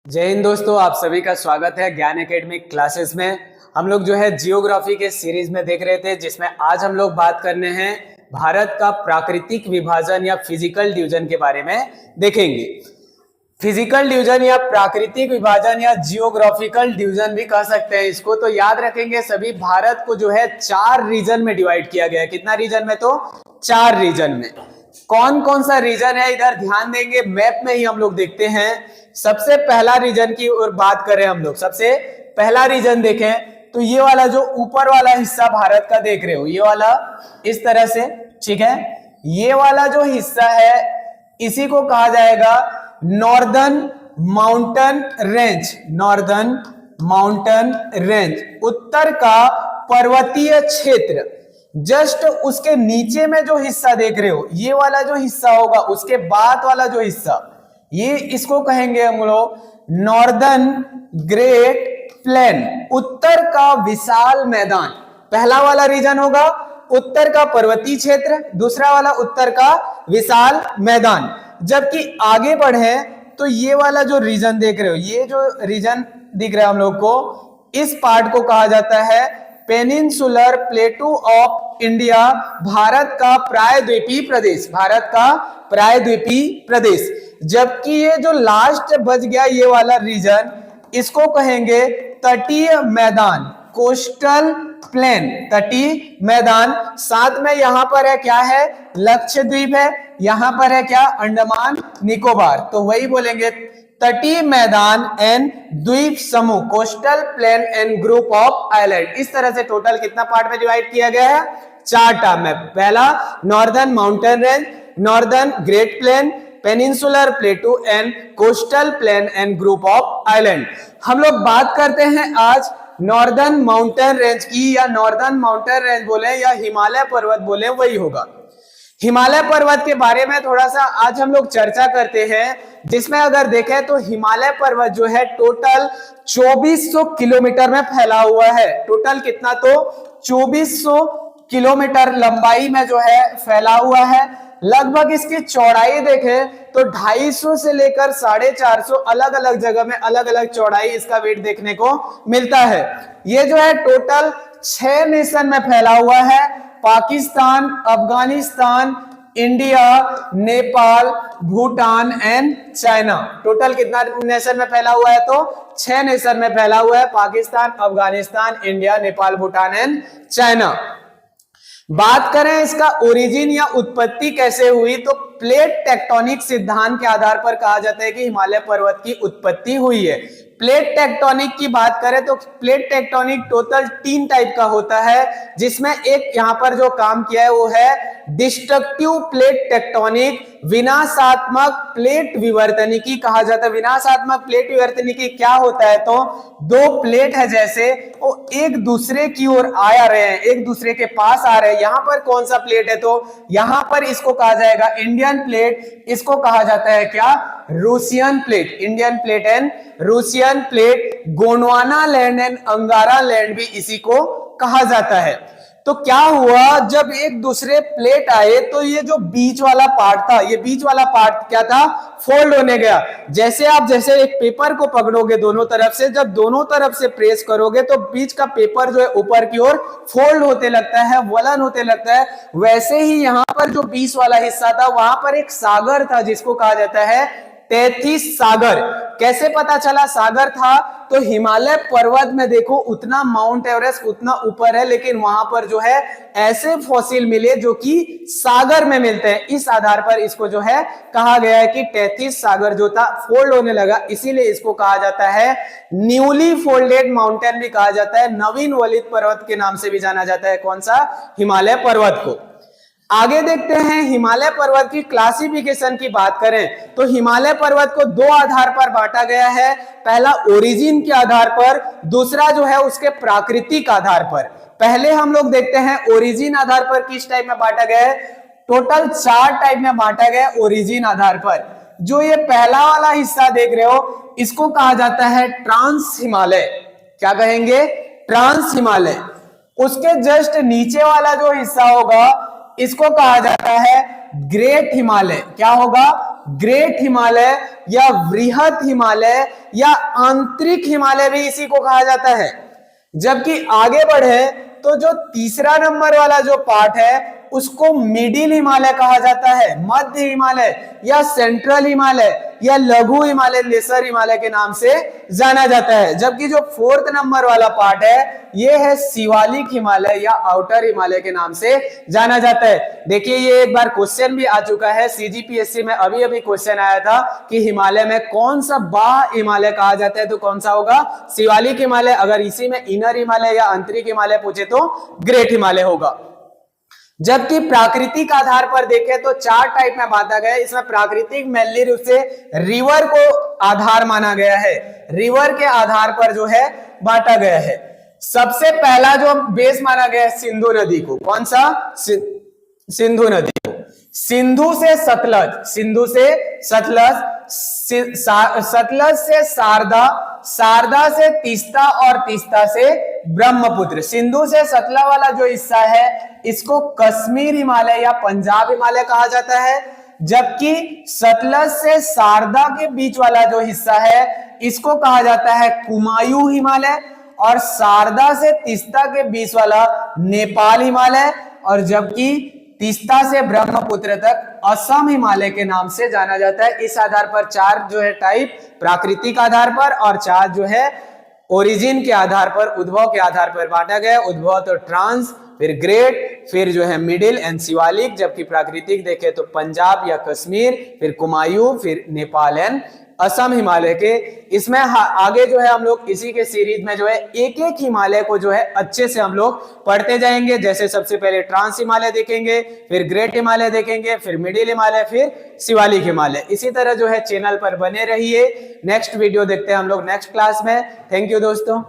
जय हिंद दोस्तों, आप सभी का स्वागत है ज्ञान एकेडमिक क्लासेस में। हम लोग जो है जियोग्राफी के सीरीज में देख रहे थे, जिसमें आज हम लोग बात करने हैं भारत का प्राकृतिक विभाजन या फिजिकल डिवीजन के बारे में देखेंगे। फिजिकल डिवीजन या प्राकृतिक विभाजन या जियोग्राफिकल डिवीजन भी कह सकते हैं इसको। तो याद रखेंगे सभी, भारत को जो है 4 रीजन में डिवाइड किया गया है। कितना रीजन में? तो 4 रीजन में। कौन कौन सा रीजन है इधर ध्यान देंगे, मैप में ही हम लोग देखते हैं। सबसे पहला रीजन की ओर बात करें हम लोग, सबसे पहला रीजन देखें तो ये वाला जो ऊपर वाला हिस्सा भारत का देख रहे हो, ये वाला इस तरह से, ठीक है। ये वाला जो हिस्सा है इसी को कहा जाएगा northern mountain range. Northern mountain range, उत्तर का पर्वतीय क्षेत्र। जस्ट उसके नीचे में जो हिस्सा देख रहे हो, ये वाला जो हिस्सा होगा, उसके बाद वाला जो हिस्सा, ये इसको कहेंगे हम लोग नॉर्दर्न ग्रेट प्लेन, उत्तर का विशाल मैदान। पहला वाला रीजन होगा उत्तर का पर्वतीय क्षेत्र, दूसरा वाला उत्तर का विशाल मैदान। जबकि आगे बढ़े तो ये वाला जो रीजन देख रहे हो, ये जो रीजन दिख रहा है हम लोग को, इस पार्ट को कहा जाता है पेनिनसुलर प्लेटू ऑफ इंडिया, भारत का प्रायद्वीपीय प्रदेश। भारत का प्रायद्वीपीय प्रदेश। जबकि ये जो लास्ट बच गया ये वाला रीजन, इसको कहेंगे तटीय मैदान, कोस्टल प्लेन, तटीय मैदान। साथ में यहां पर है क्या है, लक्षद्वीप है, यहां पर है क्या, अंडमान निकोबार। तो वही बोलेंगे तटीय मैदान एंड द्वीप समूह, coastal plain and group of island. इस तरह से टोटल कितना पार्ट में डिवाइड किया गया है, 4 टर्म में। पहला northern mountain range, northern great plain, peninsular प्लेटू and coastal plain and group of island. हम लोग बात करते हैं आज नॉर्दर्न माउंटेन रेंज की, या नॉर्दर्न माउंटेन रेंज बोले या हिमालय पर्वत बोले वही होगा। हिमालय पर्वत के बारे में थोड़ा सा आज हम लोग चर्चा करते हैं, जिसमें अगर देखें तो हिमालय पर्वत जो है टोटल 2400 किलोमीटर में फैला हुआ है। टोटल कितना? तो 2400 किलोमीटर लंबाई में जो है फैला हुआ है। लगभग इसकी चौड़ाई देखें तो 250 से लेकर 450 अलग अलग जगह में अलग अलग चौड़ाई इसका वेट देखने को मिलता है। ये जो है टोटल 6 नेशन में फैला हुआ है, Pakistan, Afghanistan, India, Nepal, Bhutan and China. Total कितना नेशन में फैला हुआ है? तो 6 नेशन में फैला हुआ है, Pakistan, Afghanistan, India, Nepal, Bhutan and China. बात करें इसका ओरिजिन या उत्पत्ति कैसे हुई, तो प्लेट टेक्टोनिक सिद्धांत के आधार पर कहा जाता है कि हिमालय पर्वत की उत्पत्ति हुई है। प्लेट टेक्टोनिक की बात करें तो प्लेट टेक्टोनिक टोटल 3 टाइप का होता है, जिसमें एक यहां पर जो काम किया है वो है डिस्ट्रक्टिव प्लेट टेक्टोनिक, विनाशात्मक प्लेट विवर्तनिकी कहा जाता है। विनाशात्मक प्लेट विवर्तनिकी क्या होता है, तो 2 प्लेट है जैसे वो एक दूसरे की ओर आ रहे हैं, एक दूसरे के पास आ रहे हैं। यहां पर कौन सा प्लेट है, तो यहां पर इसको कहा जाएगा इंडियन प्लेट, इसको कहा जाता है क्या, Russian plate. Indian plate and Russian plate, Gondwana land and अंगारा लैंड भी इसी को कहा जाता है। तो क्या हुआ, जब एक दूसरे प्लेट आए तो ये जो बीच वाला पार्ट था, ये बीच वाला पार्ट क्या था, फोल्ड होने गया। जैसे एक पेपर को पकड़ोगे दोनों तरफ से, जब दोनों तरफ से प्रेस करोगे तो बीच का पेपर जो है ऊपर की ओर फोल्ड होते लगता है, वलन होते लगता है। वैसे ही यहां पर जो बीच वाला हिस्सा था, वहां पर एक सागर था जिसको कहा जाता है तैतीस सागर। कैसे पता चला सागर था, तो हिमालय पर्वत में देखो उतना माउंट एवरेस्ट उतना ऊपर है, लेकिन वहां पर जो है ऐसे फॉसिल मिले जो कि सागर में मिलते हैं। इस आधार पर इसको जो है कहा गया है कि 33 सागर जो था फोल्ड होने लगा, इसीलिए इसको कहा जाता है न्यूली फोल्डेड माउंटेन भी कहा जाता है। नवीन वलित पर्वत के नाम से भी जाना जाता है। कौन सा? हिमालय पर्वत को। आगे देखते हैं हिमालय पर्वत की क्लासिफिकेशन की बात करें तो हिमालय पर्वत को 2 आधार पर बांटा गया है। पहला ओरिजिन के आधार पर, दूसरा जो है उसके प्राकृतिक आधार पर। पहले हम लोग देखते हैं ओरिजिन आधार पर किस टाइप में बांटा गया है। टोटल 4 टाइप में बांटा गया है ओरिजिन आधार पर। जो ये पहला वाला हिस्सा देख रहे हो, इसको कहा जाता है ट्रांस हिमालय। क्या कहेंगे? ट्रांस हिमालय। उसके जस्ट नीचे वाला जो हिस्सा होगा इसको कहा जाता है ग्रेट हिमालय। क्या होगा? ग्रेट हिमालय या वृहत हिमालय या आंतरिक हिमालय भी इसी को कहा जाता है। जबकि आगे बढ़े तो जो तीसरा नंबर वाला जो पार्ट है उसको मिडिल हिमालय कहा जाता है, मध्य हिमालय या सेंट्रल हिमालय या लघु हिमालय, लेसर हिमालय के नाम से जाना जाता है। जबकि जो फोर्थ नंबर वाला पार्ट है ये है शिवालिक हिमालय या आउटर हिमालय के नाम से जाना जाता है। देखिए ये एक बार क्वेश्चन भी आ चुका है सीजीपीएससी में, अभी अभी क्वेश्चन आया था कि हिमालय में कौन सा बाह्य हिमालय कहा जाता है, तो कौन सा होगा? शिवालिक हिमालय। अगर इसी में इनर हिमालय या आंतरिक हिमालय पूछे तो ग्रेट हिमालय होगा। जबकि प्राकृतिक आधार पर देखें तो 4 टाइप में बांटा गया है। इसमें प्राकृतिक मेनली रूप से रिवर को आधार माना गया है, रिवर के आधार पर जो है बांटा गया है। सबसे पहला जो बेस माना गया है सिंधु नदी को, कौन सा? सिंधु नदी को। सिंधु से सतलज, सिंधु से सतलज, सतलज से शारदा, शारदा से तीस्ता और तीस्ता से ब्रह्मपुत्र। सिंधु से सतलज वाला जो हिस्सा है इसको कश्मीर हिमालय या पंजाब हिमालय कहा जाता है। जबकि सतलज से शारदा के बीच वाला जो हिस्सा है इसको कहा जाता है कुमायूं हिमालय, और शारदा से तीस्ता के बीच वाला नेपाल हिमालय, और जबकि तीस्ता से ब्रह्मपुत्र तक असम हिमालय के नाम से जाना जाता है। इस आधार पर 4 जो है टाइप प्राकृतिक आधार पर और 4 जो है ओरिजिन के आधार पर, उद्भव के आधार पर बांटा गया। उद्भव तो ट्रांस, फिर ग्रेट, फिर जो है मिडिल एंड शिवालिक। जबकि प्राकृतिक देखे तो पंजाब या कश्मीर, फिर कुमायूं, फिर नेपाल एंड असम हिमालय के। इसमें आगे जो है हम लोग इसी के सीरीज में जो है एक एक हिमालय को जो है अच्छे से हम लोग पढ़ते जाएंगे। जैसे सबसे पहले ट्रांस हिमालय देखेंगे, फिर ग्रेट हिमालय देखेंगे, फिर मिडिल हिमालय, फिर शिवालिक हिमालय। इसी तरह जो है चैनल पर बने रहिए। नेक्स्ट वीडियो देखते हैं हम लोग नेक्स्ट क्लास में। थैंक यू दोस्तों।